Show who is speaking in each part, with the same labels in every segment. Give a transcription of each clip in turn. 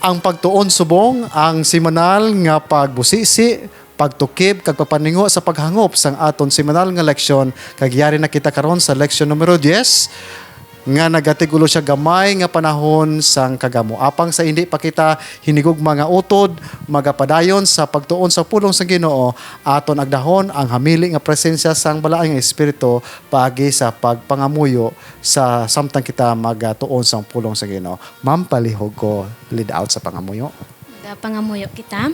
Speaker 1: Ang pagtuon subong ang semanal nga pagbusisi, pagtukib kag papaningo sa paghangop sang aton semanal nga leksyon kag yari na kita karon sa leksyon numero 10 nga nagatigulo siya gamay nga panahon sang kagamo. Apang sa hindi pa kita hinigog mga utod, magapadayon sa pagtuon sa pulong sa Ginoo, aton agdahon ang hamili nga presensya sang balaay nga espiritu paagi sa pagpangamuyo sa samtang kita magatuon sa pulong sa Ginoo. Ma'am, palihog ko lead out sa pangamuyo.
Speaker 2: Pangamuyo kita.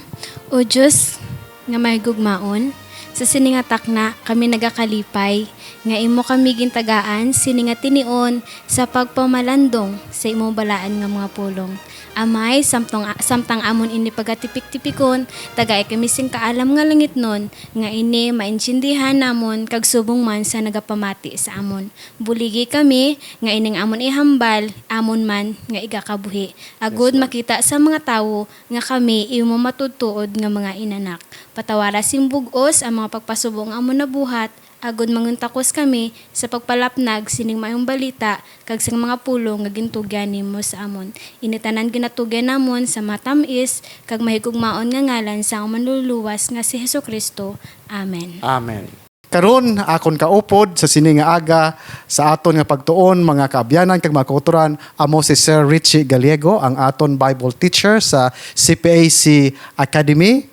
Speaker 2: O Diyos, nga may gugmaon, sa siningatak na kami nagakalipay, nga imo kami gintagaan, sininga tinion sa pagpamalandong sa imo balaan nga mga pulong. Amay, samtang amon ini pagatipik-tipikon, tagay kami sing kaalam nga langit nun, nga ini maintindihan namon, kag subong man sa nagapamati sa amon. Buligi kami, nga ining amon ihambal, amon man, nga igakabuhi. Agud makita sa mga tawo, nga kami imo matutuod nga mga inanak. Patawara simbugos ang mga pagpasubong amon na buhat, agud manguntakos kami sa pagpalapnag sining mayong balita kag sa mga pulong nga gintugyan nimo sa amon. Initanan ginatugyan namon sa matamis kag mahigugmaon nga ngalan sa amon manluluwas nga si Hesukristo. Amen.
Speaker 1: Amen. Karon akon kaupod sa sini nga aga sa aton nga pagtuon mga kaabyanan kag mga kauturan amo si Sir Richie Gallego, ang aton Bible teacher sa CPAC Academy.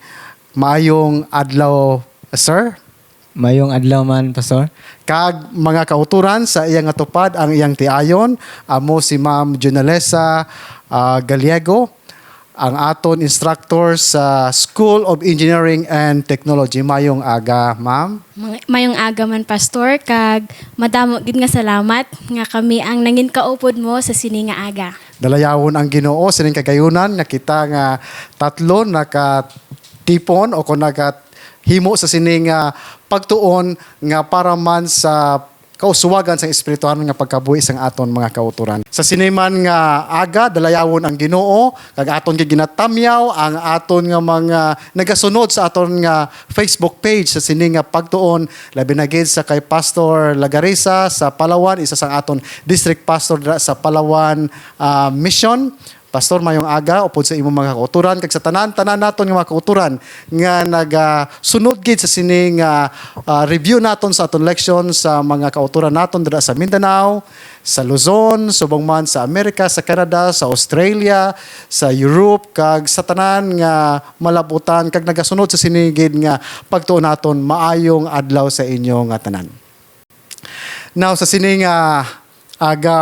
Speaker 1: Maayong adlaw, sir.
Speaker 3: Mayong adlaw man, Pastor.
Speaker 1: Kag mga kauturan sa iyang atupad ang iyang tiayon, amo si Ma'am Junalesa Gallego, ang aton instructor sa School of Engineering and Technology. Mayong aga, ma'am.
Speaker 2: Mayong aga man, Pastor, kag madamo gid nga salamat nga kami ang nangin kaupod mo sa sini nga aga.
Speaker 1: Dalayawon ang Ginoo sining kagayunan nga kita nga tatlo nakatipon o kung himo sa sining pagtuon nga para man sa kausuwagan sa espirituhan nga pagkabuhi sang aton mga kauturan. Sa siniman nga aga dalayawon ang Ginoo kag aton kay ginatamyaw ang aton nga mga nagasunod sa aton nga Facebook page sa sining nga pagtuon labi na gid sa kay Pastor Lagarisa sa Palawan, isa sang aton district pastor sa Palawan Mission. Pastor, mayong aga upod sa imong mga kauturan kag sa tanan naton nga mga kauturan nga nagasunod gid sa sining review naton sa aton leksyon sa mga kauturan naton dira sa Mindanao, sa Luzon, subong man sa Amerika, sa Canada, sa Australia, sa Europe kag sa tanan nga malabutan kag nagasunod sa sining gid nga pagtuon naton. Maayong adlaw sa inyo nga tanan. Now sa sining aga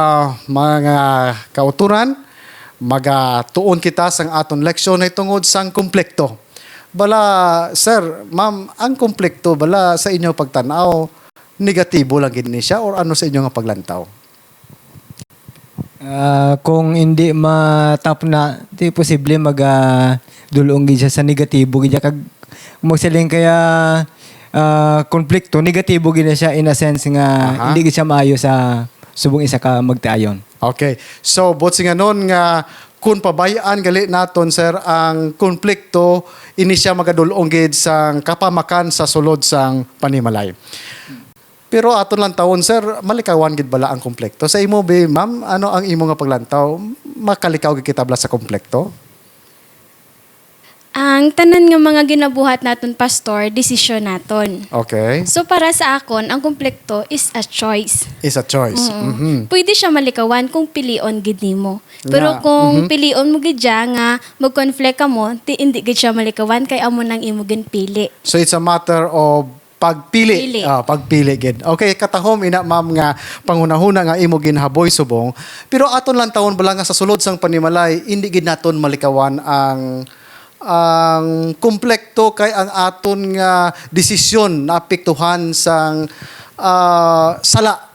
Speaker 1: mga kauturan, magatuon kita sang aton leksyon ay tungod sang komplekto. Bala, sir, ma'am, ang komplekto bala sa inyo pagtanaw, negatibo lang gid ni siya or ano sa inyo nga paglantaw?
Speaker 3: Kung hindi matap na, di posible dulong gid siya sa negatibo gid kag magsiling kaya konflikto, negatibo gid na siya in a sense nga hindi gid siya maayo sa subong isa ka magtayon.
Speaker 1: Okay. So, botsi nga nun nga kung pabayaan gali naton, sir, ang konflikto, ini siya magadulong gid sang kapamakan sa sulod sang panimalay. Pero aton lang taon, sir, malikawan gid bala ang konflikto. Sa imo, ma'am, ano ang imo nga paglantaw? Makalikaw gid kita bala sa konflikto?
Speaker 2: Ang tanan nga mga ginabuhat naton, Pastor, desisyon naton.
Speaker 1: Okay.
Speaker 2: So para sa akon, ang komplekto is a choice.
Speaker 1: Is a choice. Mhm.
Speaker 2: Pwede siya malikawan kung pilion gid nimo. Pero
Speaker 1: Nga.
Speaker 2: kung pilion mo gid siya nga mag-conflict ka mo, hindi gid siya malikawan kay amo nang imo ginpili.
Speaker 1: So it's a matter of pagpili.
Speaker 2: Pili.
Speaker 1: Pagpili gid. Okay, katahom ina ma'am nga pangunahuna nga imo ginhaboy subong. Pero aton lang taon bala nga sa sulod sang panimalay, hindi gid naton malikawan ang komplekto kay ang aton nga desisyon na apektuhan sang sala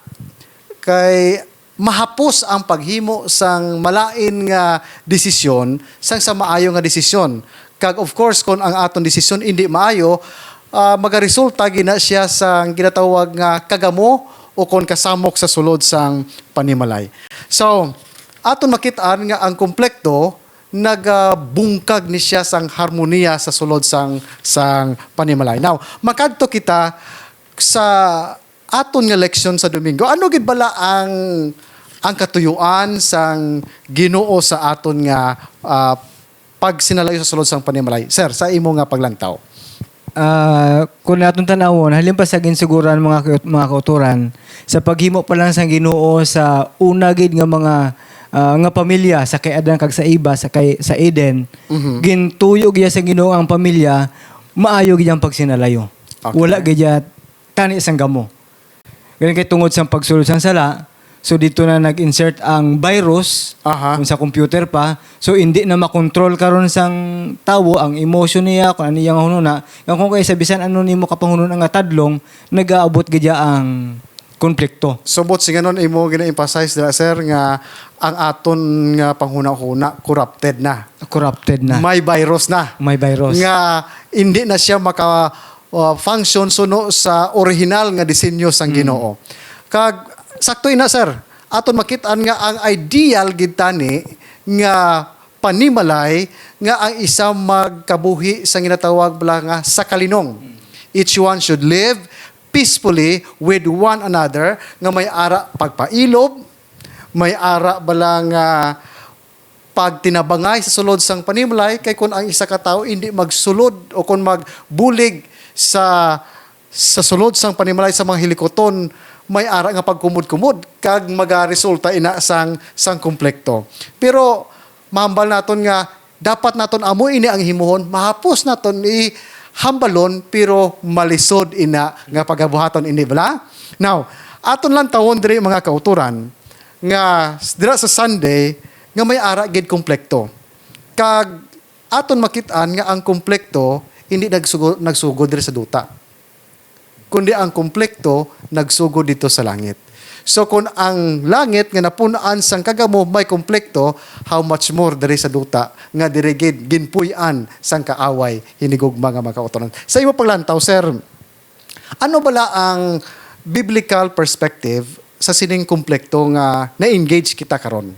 Speaker 1: kay mahapos ang paghimo sang malain nga desisyon sang sa maayo nga desisyon. Kag of course kung ang aton desisyon hindi maayo, magaresulta gina siya sang ginatawag nga kagamo o kon kasamok sa sulod sang panimalay. So, aton makitaan nga ang komplekto nagbungkag ni siya sang harmonia sa sulod sang panimalay. Now, makadto kita sa aton nga leksyon sa Domingo. Ano gid bala ang katuyuan sang Ginoo sa aton nga pag sinalayo sa sulod sang panimalay. Sir, sa imo nga paglantaw.
Speaker 3: Kung natong tanawon, halin pa sa ginsiguran mga kauturan, sa paghimo pa lang sa Ginoo sa una gid nga mga nga pamilya sa kay Adan kag sa Iba sa Eden, gintuyog giya sa Ginoo ang pamilya, maayo gid ang pagsinalayo.
Speaker 1: Okay.
Speaker 3: Wala gid ya tani sang gamo. Ganun kay tungod sa pagsulod sang sala, so dito na nag-insert ang virus
Speaker 1: Aha.
Speaker 3: kung sa computer pa. So hindi na makontrol karon sang tawo ang emotion niya kung ano yang hununa. Kung kay sa bisan ano nimo kapangunon ang tadlong, nagaabot gid ang konflikto.
Speaker 1: Subot si ganon imo gina-emphasize dira sir nga ang aton nga panghuna-huna corrupted na.
Speaker 3: Corrupted na.
Speaker 1: May virus na.
Speaker 3: May virus.
Speaker 1: Nga hindi na siya maka function suno sa original nga disenyo sang Ginoo. Kag sakto ina sir, aton makit-an nga ang ideal gid tani nga panimalay nga ang isa magkabuhi sa ginatawag bala nga sa kalinong. Each one should live peacefully with one another nga may ara pagpailob, may ara bala nga pagtinabangay sa sulod sang panimalay kay kun ang isa ka tawo hindi magsulod o kun magbulig sa sulod sang panimalay sa mga hilikoton, may ara nga pagkumod-kumod kag magaresulta ina sang konflikto. Pero mahambal naton nga dapat naton amo ini ang himuhon, mahapos naton hambalon pero malisod ina nga pagabuhaton ini bala. Now, aton lang tawon diri mga kauturan nga dira sa Sunday nga may ara gid konflikto. Kag aton makit-an nga ang konflikto hindi nagsugod diri sa duta, kundi ang konflikto nagsugod dito sa langit. So kung ang langit nga napunaan sang kagamo may konflikto, how much more diri sa duta nga diri gid ginpuy-an sang kaaway hinigugma nga mga kauturan. Sa imo paglantaw sir, ano bala ang biblical perspective sa sining konflikto nga na-engage kita karon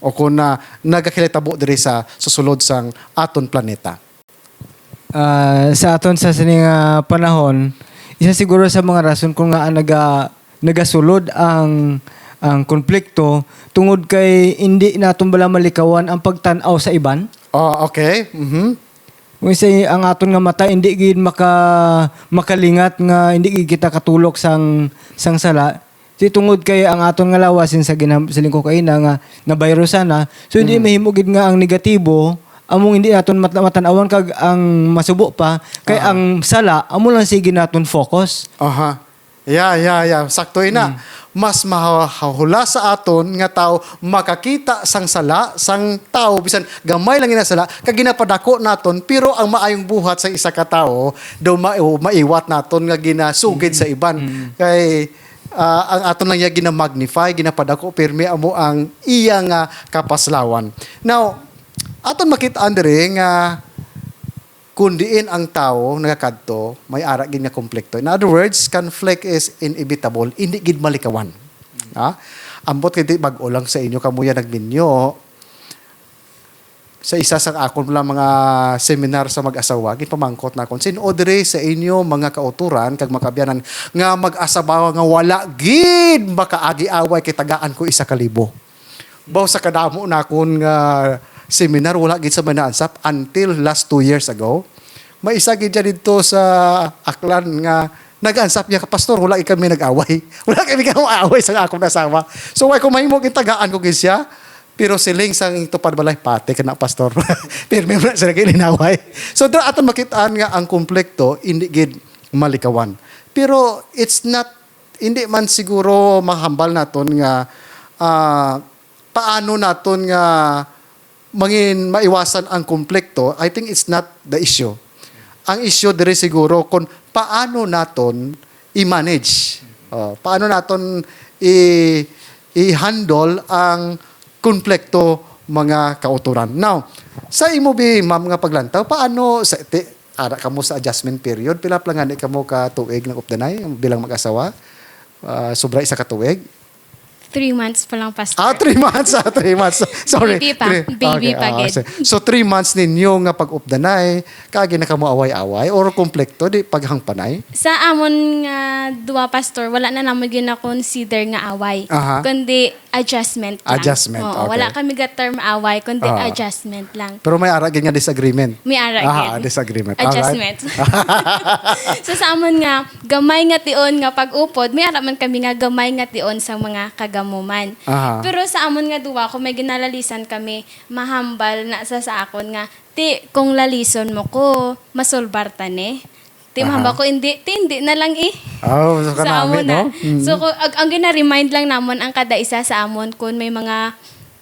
Speaker 1: o kung nagakilitabo diri sa susulod sang aton planeta?
Speaker 3: Sa aton sa sining panahon, isa siguro sa mga rason kung nga nagasulod ang konflikto tungod kay hindi naton bala malikawan ang pagtan-aw sa iban.
Speaker 1: Oh, okay.
Speaker 3: Kung say ang aton nga mata hindi gid makalingat nga hindi gid kita katulok sang sala. Si tungod kay ang aton nga lawasin sa silingko kay nga virusan na. So hindi mahimo gid nga ang negatibo among hindi naton matanawan kag ang masubo pa kay ang sala amo lang sige naton focus.
Speaker 1: Aha. Yeah. Sakto ina. Mas mahahula sa aton nga tao makakita sang sala, sang tao bisan gamay lang ina sala kag ginapadako naton pero ang maayong buhat sa isa ka tawo daw maiwat naton nga ginasugid sa iban. Kay ang aton lang ya ginamagnify, ginapadako pirmi amo ang iya nga kapaslawan. Now, aton makita andre nga kundiin ang tao nagakadto may ara gid nga konflikto. In other words, conflict is inevitable, hindi gid malikawan. Ha? Ambot kay bag-o lang sa inyo kamuya nagminyo sa isa sa akon lang mga seminar sa mag-asawa, gipamangkot na kon sino dire sa inyo mga kauturan kag makabyanan nga mag-asawa nga wala gid makaagi-away kay tagaan ko 1,000. Baw sa kadamo na kon nga seminar wala gid sa manaansap until last 2 years ago. May isa gid dito sa Aklan nga nag-ansap niya ka pastor wala kami nag-away. Wala kami away sa akong asawa. So why ko mahimo gid tagaan ko gid siya. Pero siling sang tupad balay pate kana pastor. Pero may sa ginaway. So dra aton makitaan nga ang konflikto hindi gid malikawan. Pero it's not hindi man siguro mahambal naton nga paano naton nga maiwasan ang konflikto. I think it's not the issue. Ang issue diri siguro kung paano naton i-manage. Paano naton i-handle ang konflikto mga kauturan. Now, sa imo ma'am nga paglantaw, paano ara kamo sa adjustment period? Pila plangani kamo ka tuig ng updanay bilang mag-asawa? Sobra isa ka tuig?
Speaker 2: 3 months pa lang, Pastor.
Speaker 1: 3 months. 3 months. Sorry.
Speaker 2: Baby pa. Baby pa, gid.
Speaker 1: So 3 months ninyo nga pag-updanay, kagi na kamo away-away or komplekto di paghangpanay.
Speaker 2: Sa amon nga duwa, Pastor, wala na naman gina-consider nga away.
Speaker 1: Aha.
Speaker 2: Kundi adjustment lang.
Speaker 1: Adjustment,
Speaker 2: Oo,
Speaker 1: okay.
Speaker 2: wala kami term away, kundi
Speaker 1: Ah.
Speaker 2: adjustment lang.
Speaker 1: Pero may ara nga disagreement.
Speaker 2: May ara gid.
Speaker 1: Disagreement.
Speaker 2: Adjustment. So sa amon nga, gamay nga tion nga pag-upod, may ara man kami nga gamay nga tion sa mga kagamuman.
Speaker 1: Aha.
Speaker 2: Pero sa amon nga duwa, kung may ginalalisan kami, mahambal na sa akon nga, kung lalison mo ko, masolbar tani. Mahambal ko, hindi na lang
Speaker 1: Oh, so
Speaker 2: sa
Speaker 1: kanami,
Speaker 2: amon
Speaker 1: no?
Speaker 2: na. So, ang gina-remind lang namon ang kada isa sa amon kung may mga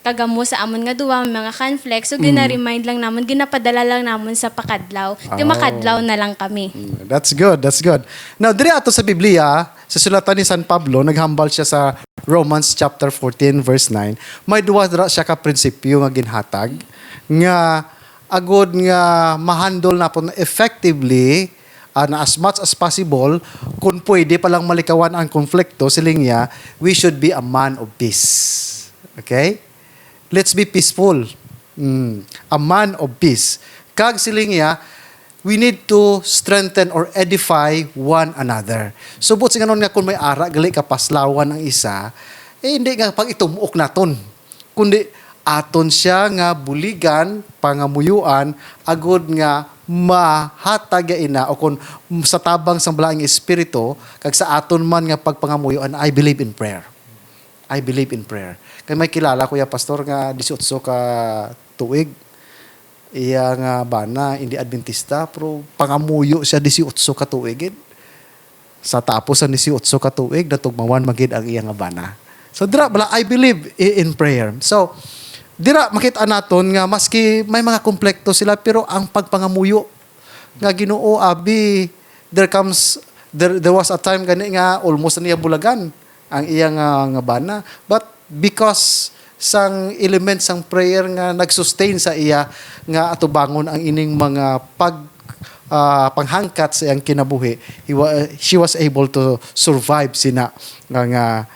Speaker 2: kagamo sa amon nga duwa, may mga conflict. So, gina-remind lang namon, ginapadala lang namon sa pakadlaw. Makadlaw na lang kami.
Speaker 1: That's good. Now, diri ato sa Biblia, sa sulatan ni San Pablo, naghambal siya sa Romans chapter 14 verse 9. May duwa dira siya ka prinsipyo nga ginhatag nga agod nga mahandle na po effectively na as much as possible kung pwede palang malikawan ang konflikto siling niya, we should be a man of peace. Okay? Let's be peaceful. A man of peace. Kag siling niya, we need to strengthen or edify one another. Subot sa ganon nga kung may ara, gali kapaslawan ang isa, hindi nga pag itumuok naton. Kundi aton siya nga buligan, pangamuyuan, agod nga mahatag ya ina o kung sa tabang sang balaing espiritu, kag sa aton man nga pagpangamuyuan, I believe in prayer. I believe in prayer. Kaya may kilala ko ya pastor nga 18 ka tuig. Iya nga bana, hindi Adventista, pero pangamuyo siya 18 ka tuig. Sa tapos sa 18 ka tuig, natugmawan magid ang iya nga bana. So dira bala, I believe in prayer. So dira makita naton nga maski may mga komplekto sila pero ang pagpangamuyo nga Ginoo abi there was a time gani nga almost na niya bulagan ang iya nga bana, but because sang element sang prayer nga nagsustain sa iya nga atubangon ang ining mga panghangkat sa iyang kinabuhi, she was able to survive sina nga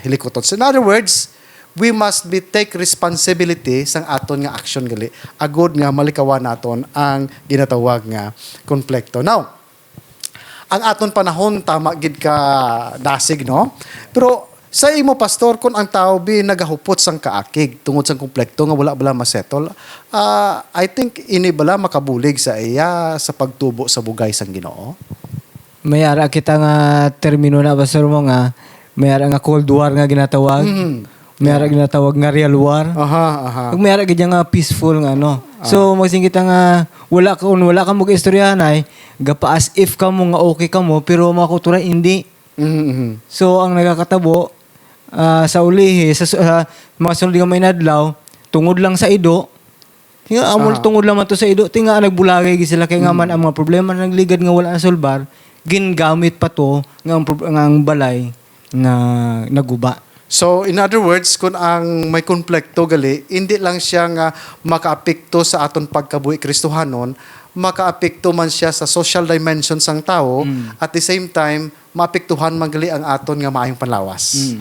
Speaker 1: hilikoton. So in other words, we must take responsibility sang aton nga action gali agod nga malikawan naton ang ginatawag nga konflikto. Now, ang aton panahon tama gid ka dasig, no? Pero sa imo pastor, kung ang tao nagahupot sang kaakig tungod sang konflikto nga wala bala masettle, I think ini bala makabulig sa iya sa pagtubo sa bugay sang Ginoo.
Speaker 3: May ara kita nga termino na pastor mo nga, may ara nga cold war nga ginatawag. May ara ginatawag nga real war.
Speaker 1: Aha.
Speaker 3: May ara gid nga peaceful nga no. So magsing kita nga wala ka mo istoryahanay, gapa as if ka mo nga okay ka mo pero makutura hindi. So ang nagakatabo sa ulihi sa mga sunod nga may nadlaw tungod lang sa ido. Tinga amol tungod lang man to sa ido, tinga nagbulagay gid sila kay nga man ang mga problema nagligad nga wala na solbar, gingamit pa to nga ang balay na naguba.
Speaker 1: So, in other words, kung ang may konflikto gali, hindi lang siya nga makaapekto sa aton pagkabuhi Kristohanon, makaapekto man siya sa social dimension sang tao, at the same time, maapektuhan man gali ang aton nga maayong panlawas.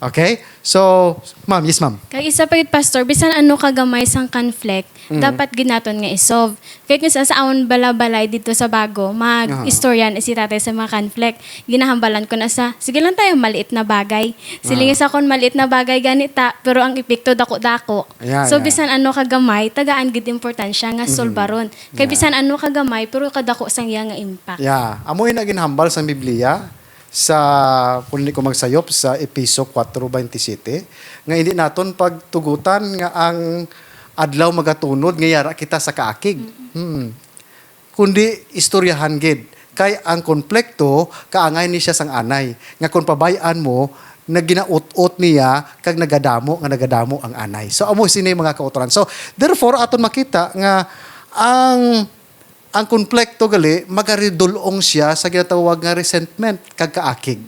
Speaker 1: Okay? So, ma'am, yes ma'am.
Speaker 2: Kag isa pa gid pastor, bisan ano kagamay sang conflict, dapat ginaton nga isolve. Kaya kung sa aon balabalay dito sa bago, mag-istoryan si tatay sa mga conflict, ginahambalan ko na sige lang tayo maliit na bagay. Silingi sa kon maliit na bagay ganita, pero ang epekto dako-dako. So bisan ano kagamay, tagaan gid importansya nga solbaron. Kay bisan ano kagamay, pero kadako sang iya nga impact.
Speaker 1: Yeah. Amoy na ginhambal sa Biblia, sa kung hindi ko magsayop sa Episo 4:27 nga hindi naton pagtugutan nga ang adlaw magatunod nga yara kita sa kaakig. Kundi istoryahan gid kay ang konflikto kaangay ni siya sang anay nga kung pabayaan mo naginaut-ut niya kag nagadamo ang anay. So amo sini mga kautoran. So therefore aton makita nga ang konflikto gali magaridulong siya sa ginatawag nga resentment kag kaakig.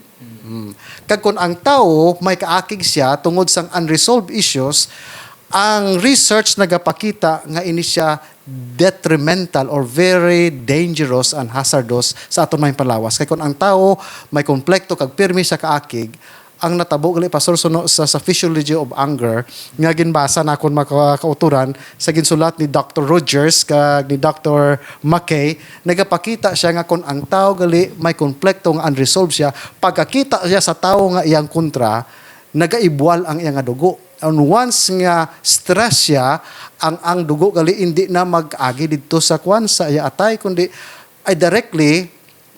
Speaker 1: Kag kung ang tao may kaakig siya tungod sang unresolved issues, ang research nagapakita nga ini siya detrimental or very dangerous and hazardous sa aton may panlawas. Kay kung ang tao may konflikto kag pirmi sa kaakig, ang natabo gali pastor suno sa physiology of anger nga ginbasa na kon makauturan sa ginsulat ni Dr. Rogers kag ni Dr. McKay, nagapakita siya nga kon ang tao gali may konflikto nga unresolved siya, pagkakita siya sa tao nga iyang kontra, nagaibwal ang iyang dugo. And once nga stress siya, ang dugo gali hindi na mag-agi dito sa kwan sa iya atay, kundi ay directly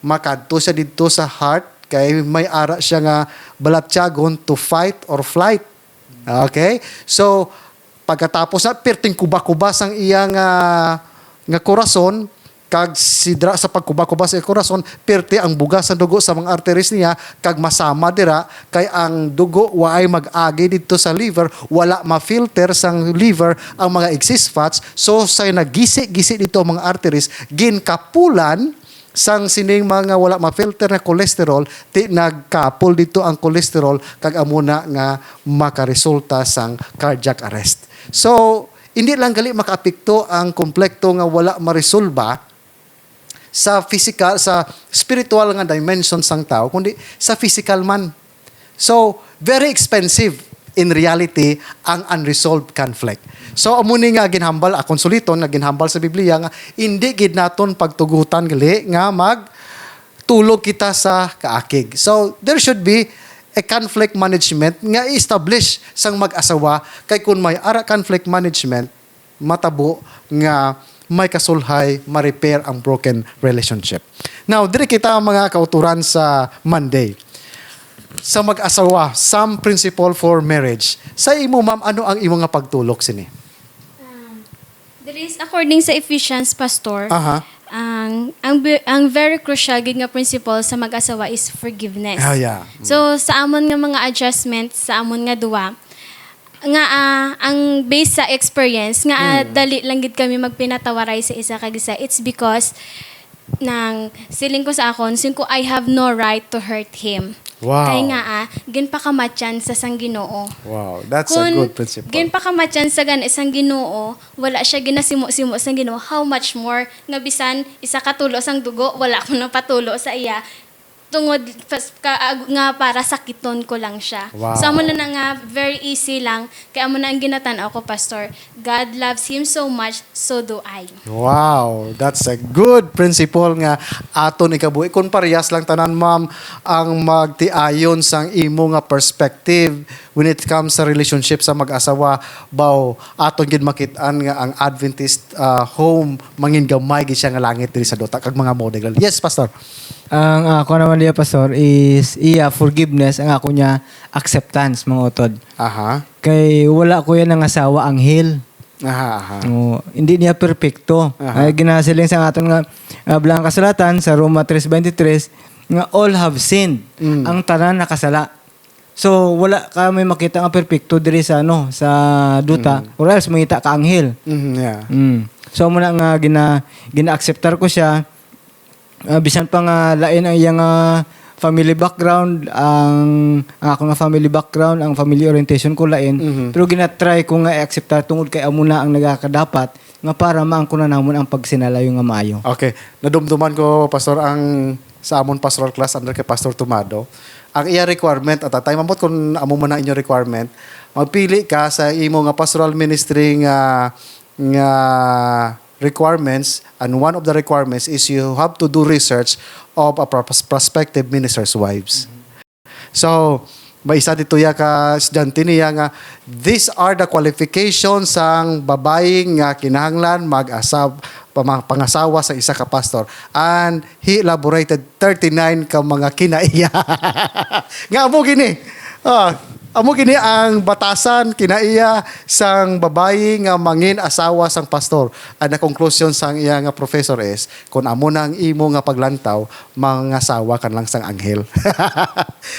Speaker 1: makadto siya dito sa heart, kay may ara siya nga balatyagon to fight or flight. Okay? So, pagkatapos na, perting kubakubas ang iyang nga korason, kag sidra sa pagkubakubas sa korason, perti ang bugas sa dugo sa mga arteries niya, kag masama dira, kay ang dugo waay mag-agi dito sa liver, wala ma-filter sang liver ang mga excess fats, so say nagisi-gisi dito ang mga arteries, ginkapulan sang sining mga wala ma-filter na cholesterol, ti nagkapul dito ang cholesterol, kag amuna nga makaresulta sang cardiac arrest. So, hindi lang gali makaapekto ang komplekto nga wala maresolba sa physical, sa spiritual nga dimension sang tao, kundi sa physical man. So, very expensive in reality ang unresolved conflict. So, amuni nga ginhambal, akong suliton nga ginhambal sa Biblia nga, hindi gid naton pagtugutan gali nga tulog kita sa kaakig. So, there should be a conflict management nga i-establish sang mag-asawa, kay kung may ara conflict management, matabo nga may kasulhay, ma-repair ang broken relationship. Now, diri kita mga kauturan sa Monday. Sa mag-asawa, some principle for marriage. Sa imo, ma'am, ano ang imo nga pagtulok sini?
Speaker 2: There is, according sa Ephesians, Pastor,
Speaker 1: Aha.
Speaker 2: ang very crucial gid nga principle sa mag-asawa is forgiveness.
Speaker 1: Yeah.
Speaker 2: So sa amon nga mga adjustments sa amon nga duwa, nga ang based sa experience nga dali lang gid kami magpinatawaray sa isa kag isa, it's because nang siling ko sa akon, sin ko I have no right to hurt him.
Speaker 1: Wow.
Speaker 2: Kay nga ginpakamatyan sa sang Ginoo.
Speaker 1: Wow, that's a good principle.
Speaker 2: Ginpakamatyan sa isang Ginoo, wala siya ginasimo-simo sa Ginoo, how much more nga bisan isa ka tulo sang dugo, wala ko na patulo sa iya. Tungod nga para sakiton ko lang siya.
Speaker 1: Wow.
Speaker 2: So amo na nga very easy lang, kaya amo na ang ginatan-aw ko, Pastor. God loves him so much, so do I.
Speaker 1: Wow, that's a good principle nga aton ikabuhi. Kung parehas lang tanan, ma'am, ang magtiayon sang imo nga perspective when it comes sa relationship sa mag-asawa, baw aton gid makit-an nga ang Adventist home mangin gamay gid siya nga langit diri sa duta kag mga model. Yes, Pastor.
Speaker 3: Ang ako naman niya, Pastor, is forgiveness. Ang ako niya, acceptance, mga utod.
Speaker 1: Aha.
Speaker 3: Kay wala ko yan ng asawa, anghel.
Speaker 1: Aha.
Speaker 3: Hindi niya perfecto.
Speaker 1: Aha.
Speaker 3: Ay ginasiling sa aton nga bilang kasulatan sa Roma 3:23 nga all have sinned. Ang tanan nakasala. So wala ka may makita nga perfecto diri sa sa duta or else mangita ka anghel.
Speaker 1: Yeah.
Speaker 3: So muna nga gina-acceptar ko siya. Bisan pa nga lain ang iyang family background, ang ako nga family background, ang family orientation ko lain. Pero ginatry ko nga i-acceptar tungod kay amo na ang nagakadapat nga para maang ko na namon ang pagsinalayo nga maayo.
Speaker 1: Okay. Nadumduman ko, Pastor, ang sa amon pastoral class under kay Pastor Tomado. Ang iya requirement at time amot kung amo man na inyo requirement, magpili ka sa imo nga pastoral ministry nga requirements, and one of the requirements is you have to do research of a prospective minister's wives. So, may isa dito ya ka estudyante niya nga, these are the qualifications sang babaeng nga kinahanglan pangasawa sa isa ka pastor. And he elaborated 39 ka mga kinaiya. Nga amo gini. Amo gini ang batasan kinaiya sang babae nga mangin asawa sang pastor. Ang conclusion sang iya nga professor is, kung amo nang imo nga paglantaw, mangasawa kan lang sang anghel.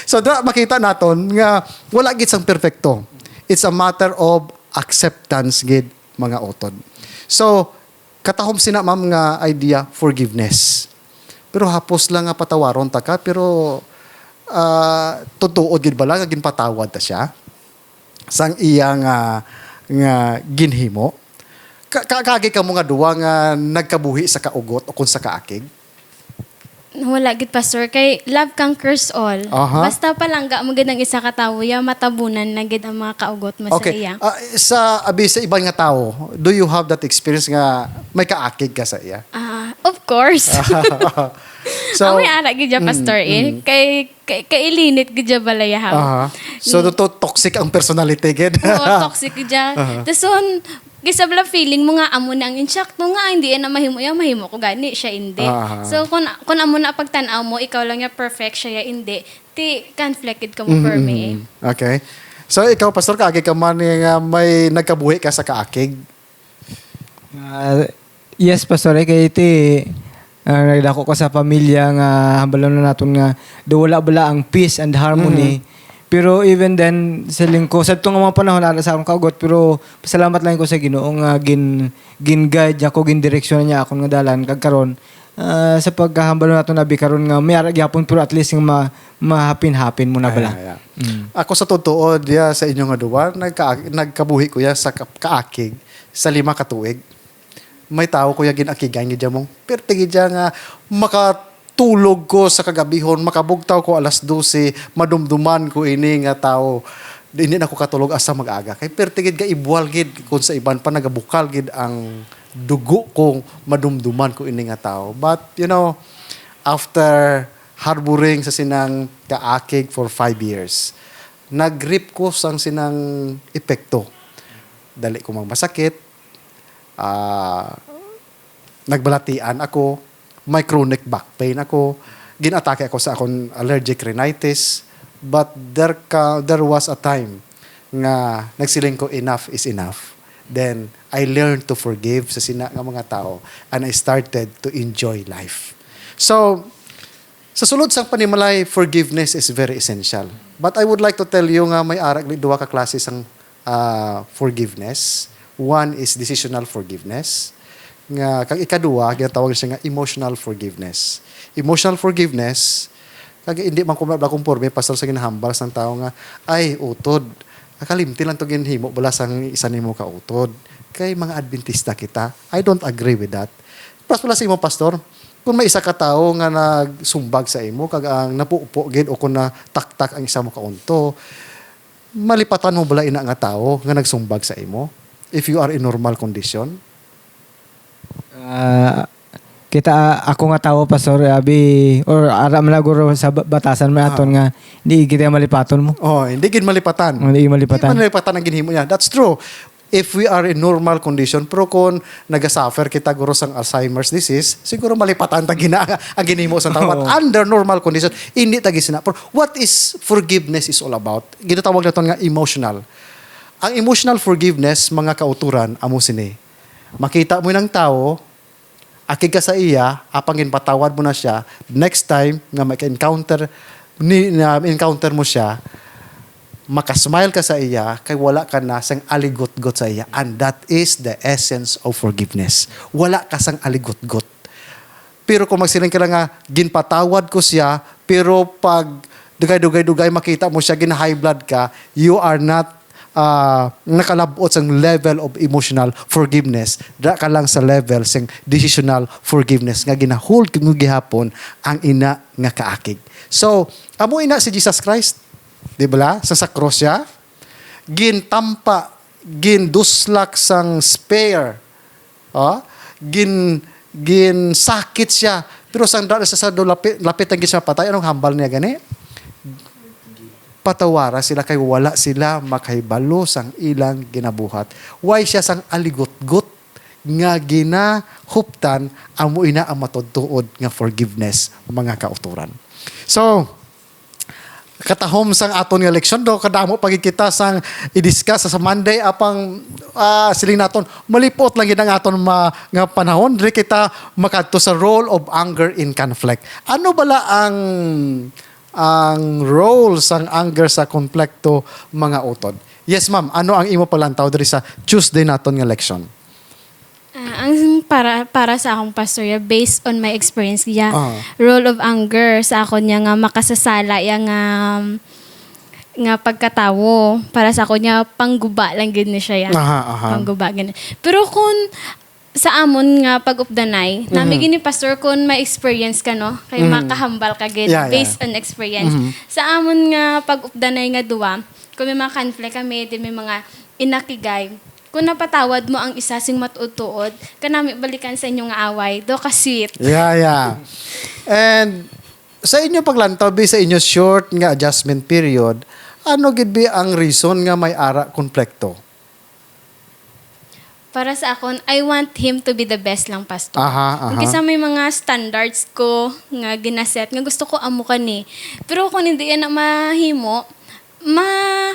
Speaker 1: So dra makita naton nga wala gid sang perfecto. It's a matter of acceptance gid mga utod. So katahom sina ma'am nga idea forgiveness. Pero hapos lang nga patawaron ta ka, pero tutuod gid bala nga ginpatawad ta siya sang iya nga ginhimo. Kagi ka mo nga duwa nga nagkabuhi sa kaugot o kung sa kaakig?
Speaker 2: Wala gid pastor kay love conquers all.
Speaker 1: Aha.
Speaker 2: Basta palangga mo gid ang isa ka tawo ya matabunan na gid ang mga kaugot mo sa
Speaker 1: Okay.
Speaker 2: iya.
Speaker 1: Sa ibang nga tao, do you have that experience nga may kaakig ka sa iya?
Speaker 2: Of course.
Speaker 1: So,
Speaker 2: Amoy ana gid ya pastor kay ilinit gid ya balayahaw.
Speaker 1: aha. So, to toxic ang personality, gid.
Speaker 2: Oo, toxic gid ya. Tason gisabla feeling mo nga amo na ang insakto nga hindi na mahimo ya mahimo ko gani siya hindi.
Speaker 1: Ah.
Speaker 2: So kun amo na pagtan-aw mo ikaw lang ya perfect siya ya hindi. Ti conflicted ka mo for me.
Speaker 1: Okay. So, ikaw, Pastor, kaakig ka man nga may nagkabuhi ka sa kaakig?
Speaker 3: Yes, pastor, kay iti nagdako ko sa pamilya nga hambalon na naton nga wala bala ang peace and harmony. Pero even then sa lingko sa itong mga panahon ala sa akong kaugot pero pasalamat lang ko sa Ginoo nga gin guide niya ko gin direksyon niya akong nga dalan kag karon sa pagkahambal nato nabi karon nga may ara gyapon pero at least nga mahapin-hapin mo na bala.
Speaker 1: Yeah. Ako sa totoo, diya sa inyo nga duwa, nagkabuhi ko ya sa kaakig sa 5 ka tuig. May tao ko ya ginakigan gid mo. Pero tigid nga makatulog ko sa kagabihon, makabugtaw ko alas 12, madumduman ko ini nga tao. Hindi na ko katulog asa mag-aga. Kay pero tigid ga ibwal gid kun sa iban pa nagabukal gid ang dugo kong madumduman ko ini nga tao. But you know, after harboring sa sinang kaakig for 5 years, nag-grip ko sang sinang epekto. Dali ko mang masakit, nagbalatian ako, may chronic back pain ako, ginatake ako sa akong allergic rhinitis, but there was a time nga nagsiling ko enough is enough. Then I learned to forgive sa sina nga mga tao and I started to enjoy life. So, sa sulod sang panimalay, forgiveness is very essential. But I would like to tell you nga may arag duwa ka klase sang forgiveness. One is decisional forgiveness. Nga kag ikaduha ginatawag siya nga emotional forgiveness. Emotional forgiveness kag hindi man kumporme pastor sa ginahambal sang tao nga ay utod. Akalimti lang to ginhimo bala sang isa nimo ka utod. Kay mga Adventista kita, I don't agree with that. Plus wala sa imo pastor, kung may isa ka tao nga nagsumbag sa imo kag ang napuupo gid o kung na taktak ang isa mo ka unto, malipatan mo bala ina nga tao nga nagsumbag sa imo if you are in normal condition.
Speaker 3: Kita ako nga tawo pastor abi or ara man laguro sa batasan man aton nga hindi kita malipaton mo.
Speaker 1: Oh, hindi gid malipatan.
Speaker 3: Hindi malipatan.
Speaker 1: Hindi malipatan ang ginhimo niya. That's true. If we are in normal condition, pero kung nagasuffer kita guro sang Alzheimer's disease, siguro malipatan ta ang ginhimo sa tao. But under normal condition, hindi ta gisina. Pero what is forgiveness is all about? Ginatawag naton nga emotional. Ang emotional forgiveness, mga kauturan, amo sini. Makita mo ng tao, akig ka sa iya, apang ginpatawad mo na siya, next time nga encounter mo siya, makasmile ka sa iya, kay wala ka na sang aligot-got sa iya. And that is the essence of forgiveness. Wala ka sang aligot-got. Pero kung magsiling ka lang nga, ginpatawad ko siya, pero pag dugay-dugay makita mo siya, gina-high blood ka, you are not nakalabot sa level of emotional forgiveness. Da ka lang sa level sa decisional forgiveness nga ginahuld kung gihapon ang ina nga kaakig. So, amo ina si Jesus Christ, di ba? Sa cross siya, gintampa, ginduslak sang spear, sakit siya, pero sang dala sa lapit ang siya patay, anong hambal niya gani? Patawara sila kay wala sila makahibalo sang ilang ginabuhat. Why siya sang aligot-got nga ginahuptan amo ina ang matudtuod nga forgiveness mga kauturan. So, katahom sang aton nga leksyon do kadamo pagid kita sang i-discuss sa Monday apang siling naton malipot lang gid ang aton nga panahon diri kita makadto sa role of anger in conflict. Ano bala ang role sang anger sa konflikto mga utod? Yes ma'am, ano ang imo palantaw diri sa Tuesday naton nga leksyon?
Speaker 2: Ang para sa akong pastorya, based on my experience, role of anger sa akon niya nga makasasala nga pagkatawo. Para sa akon niya, pangguba lang gid ni siya yan. Pangguba gid. Pero kung sa amon nga pag-updanay, nami gini pastor kun may experience ka no, kay makahambal ka gid
Speaker 1: Yeah,
Speaker 2: based on experience. Sa amon nga pag-updanay nga duwa, kung may mga conflict kami, di may mga inakigay, kung napatawad mo ang isa sing matuod-tuod, kanami balikan sa inyong away, do ka sweet.
Speaker 1: Yeah. And sa inyo paglantaw, sa inyo short nga adjustment period, ano gid bi ang reason nga may ara konflikto?
Speaker 2: Para sa akon, I want him to be the best lang, pastor.
Speaker 1: Aha.
Speaker 2: Kasi may mga standards ko nga ginaset, nga gusto ko amo ka ni. Pero kung hindi yan na mahimo,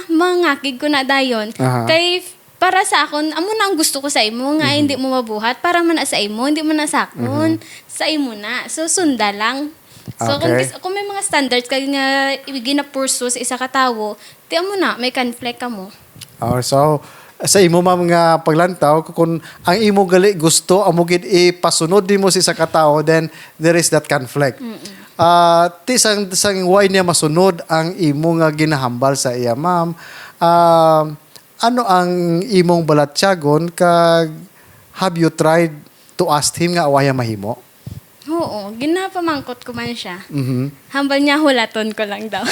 Speaker 2: mangakig ko na dayon.
Speaker 1: Aha.
Speaker 2: Kay para sa akon, amo na ang gusto ko sa imo, nga hindi mo mabuhat, para man na sa imo, hindi mo na sakon. Sa imo na. So, sunda lang. So,
Speaker 1: Okay.
Speaker 2: kung may mga standards ka nga gina-pursue sa isa ka tawo, di amo na, may conflict ka mo.
Speaker 1: So, sa imo ma'am nga paglantaw, kung ang imo gali gusto, amo gid ipasunod nimo si sa katao, then there is that conflict. Ti sang why niya masunod ang imo nga ginahambal sa iya ma'am. Ano ang imong balatyagon kag have you tried to ask him nga awaya mahimo?
Speaker 2: Oo, ginapamangkot ko man siya.
Speaker 1: Mhm.
Speaker 2: Hambal niya hulaton ko lang daw.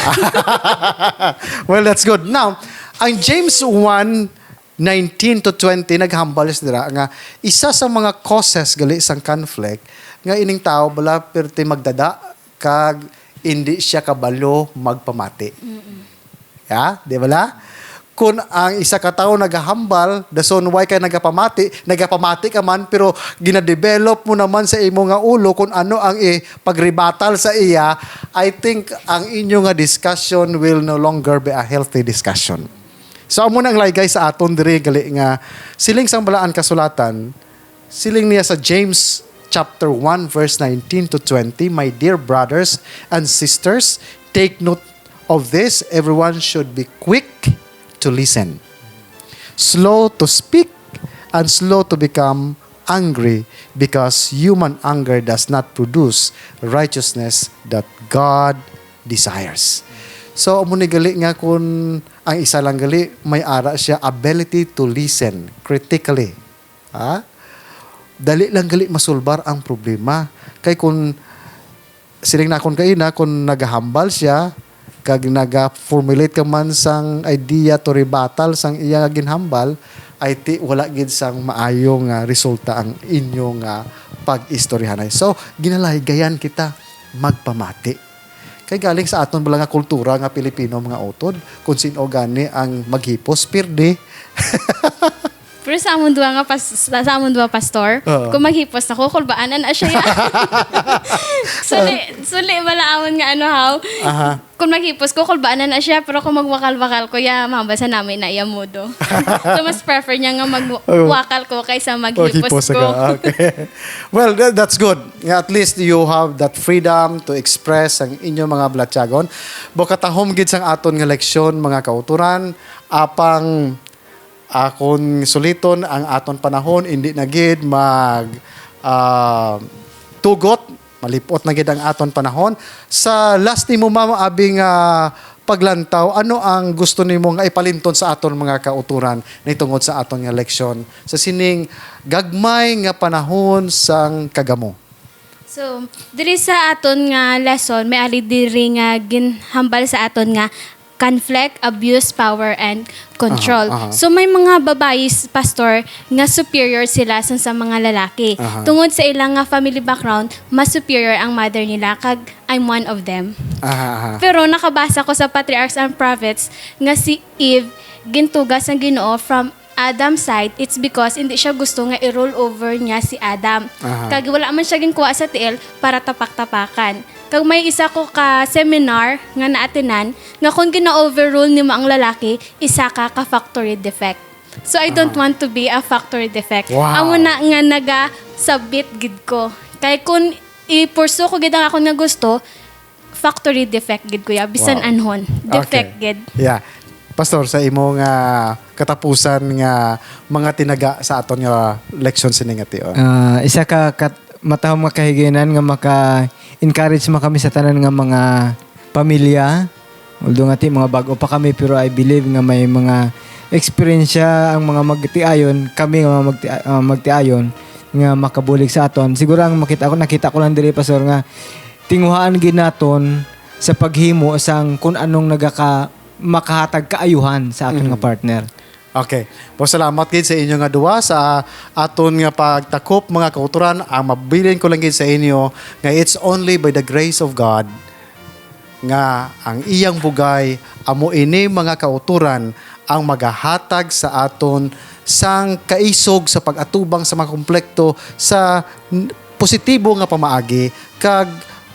Speaker 1: Well, that's good. Now, ang James 1:19 to 20 naghambal siya nga isa sa mga causes gali sang conflict nga ining tao bala perti magdada kag hindi siya kabalo magpamati. Ya, di ba la? Kung ang isa ka tawo nagahambal, dason why kay nagapamati ka man pero gina-develop mo naman sa imo nga ulo kung ano ang pagribatal sa iya, I think ang inyo nga discussion will no longer be a healthy discussion. So amo nang laygay sa aton diri gali nga siling sang balaan kasulatan, siling niya sa James chapter 1 verse 19 to 20, my dear brothers and sisters, take note of this, everyone should be quick to listen, slow to speak, and slow to become angry, because human anger does not produce righteousness that God desires. So, amo ni gali nga kung ang isa lang gali, may ara siya ability to listen critically. Dali lang gali masulbar ang problema. Kay kung siling na akong kaina, kung nagahambal siya, kag naga-formulate ka man sang idea to rebuttal sang iya ginhambal, ay wala gid sang maayong resulta ang inyong pag-istoryahanay. So, ginalahigayan kita magpamati. Kay galing sa aton bala nga kultura nga Pilipino mga utod, kung sino gani ang maghipos, pirde.
Speaker 2: Pero sa amon duwa pastor,
Speaker 1: Oo.
Speaker 2: kung maghipos na ko, kulbaanan na siya. Suli wala amon nga ano how.
Speaker 1: Aha.
Speaker 2: Kung maghipos ko, kulbaanan na siya, pero kung magwakal-wakal ko, mabasa namin na iyamudo. So, mas prefer niya nga magwakal ko kaysa maghipos ko.
Speaker 1: Okay. Well, that's good. At least you have that freedom to express ang inyong mga blatyagon. Bukatahom gid sang aton nga leksyon, mga kauturan, apang akon suliton ang aton panahon, hindi na gid tugot, malipot na gid ang aton panahon. Sa last nimo ma'am abing paglantaw, ano ang gusto nimo nga ipalinton sa aton mga kauturan nitungod sa aton nga leksyon sa sining gagmay nga panahon sang kagamo?
Speaker 2: So, diri sa aton nga lesson, may ali diri nga ginhambal sa aton nga conflict, abuse, power, and control. So, may mga babae, pastor, nga superior sila sa mga lalaki. Tungod sa ilang nga family background, mas superior ang mother nila, kag I'm one of them. Pero nakabasa ko sa Patriarchs and Prophets nga si Eve, gintugas ang Ginoo from Adam's side, it's because hindi siya gusto nga i-roll over niya si Adam. Kag wala man siya ginkuha sa tiil para tapak-tapakan. Kag may isa ko ka seminar nga naatinan, nga kung gina-overrule nimo ang lalaki, isa ka factory defect. So I don't want to be a factory defect.
Speaker 1: Wow.
Speaker 2: Amo na nga naga-submit gid ko. Kay kung i-pursue ko gid ang akong nga gusto, factory defect gid ko ya, bisan
Speaker 1: Wow.
Speaker 2: anhon. Defect
Speaker 1: Okay.
Speaker 2: gid.
Speaker 1: Yeah. Pastor, sa imong katapusan nga mga tinaga sa aton nga leksyon siningati.
Speaker 3: Isa ka matahong makahiginan nga maka-encourage kami sa tanan nga mga pamilya. Although nga mga bago pa kami, pero I believe nga may mga experience ang mga magtiayon, kami nga magtiayon, nga makabulig sa aton. Siguro ang nakita ko lang diri pastor nga tinguhaan gid naton sa paghimo sang kung anong makahatag kaayuhan sa aton nga partner.
Speaker 1: Okay. Po salamat gid sa inyo nga duwa sa aton nga pagtakop mga kauturan. Ang mabilin ko lang gid sa inyo nga it's only by the grace of God nga ang iyang bugay amo ini mga kauturan ang magahatag sa aton sang kaisog sa pag-atubang sa mga komplekto sa positibo nga pamaagi kag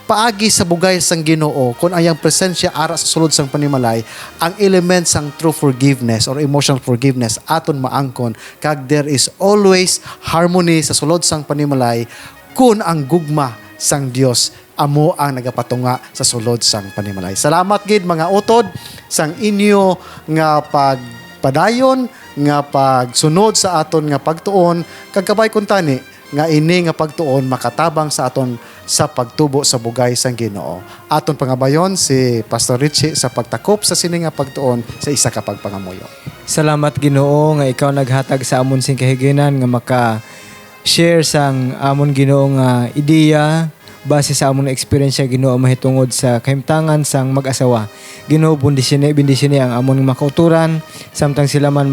Speaker 1: paagi sa bugay sang Ginoo kung ayang presensya ara sa sulod sang panimalay ang element sang true forgiveness or emotional forgiveness aton maangkon kag there is always harmony sa sulod sang panimalay kung ang gugma sang Dios amo ang nagapatunga sa sulod sang panimalay. Salamat gid mga utod sang inyo nga pagpadayon nga pagsunod sa aton nga pagtuon kag kabay kun tani nga ini nga pagtuon makatabang sa aton sa pagtubo sa bugay sang Ginoo. Aton pangabayon si Pastor Richie sa pagtakop sa sini nga pagtuon sa isa ka pagpangamuyo.
Speaker 3: Salamat Ginoo nga ikaw naghatag sa amon sing kahiginan nga maka-share sang amon Ginoo nga ideya base sa amon experience Ginoo mahitungod sa kahimtangan sang mag-asawa. Ginoo bendisyon ang amon makauturan samtang sila man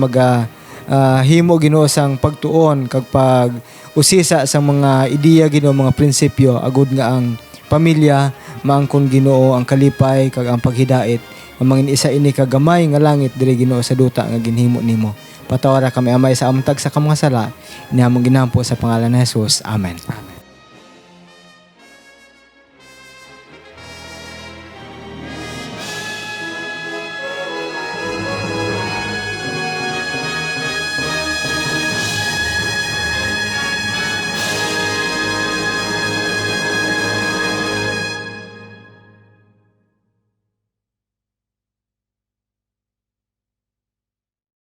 Speaker 3: himo Ginoo sang pagtuon kag pag usisa sa mga ideya Ginoo mga prinsipyo agud nga ang pamilya maangkon Ginoo ang kalipay kag ang paghidait ang mga isa ini kagamay nga langit diri Ginoo sa duta nga ginhimo nimo. Patawara kami amay sa amtag sa kamong sala. Inamong ginampo sa pangalan ni Jesus. Amen.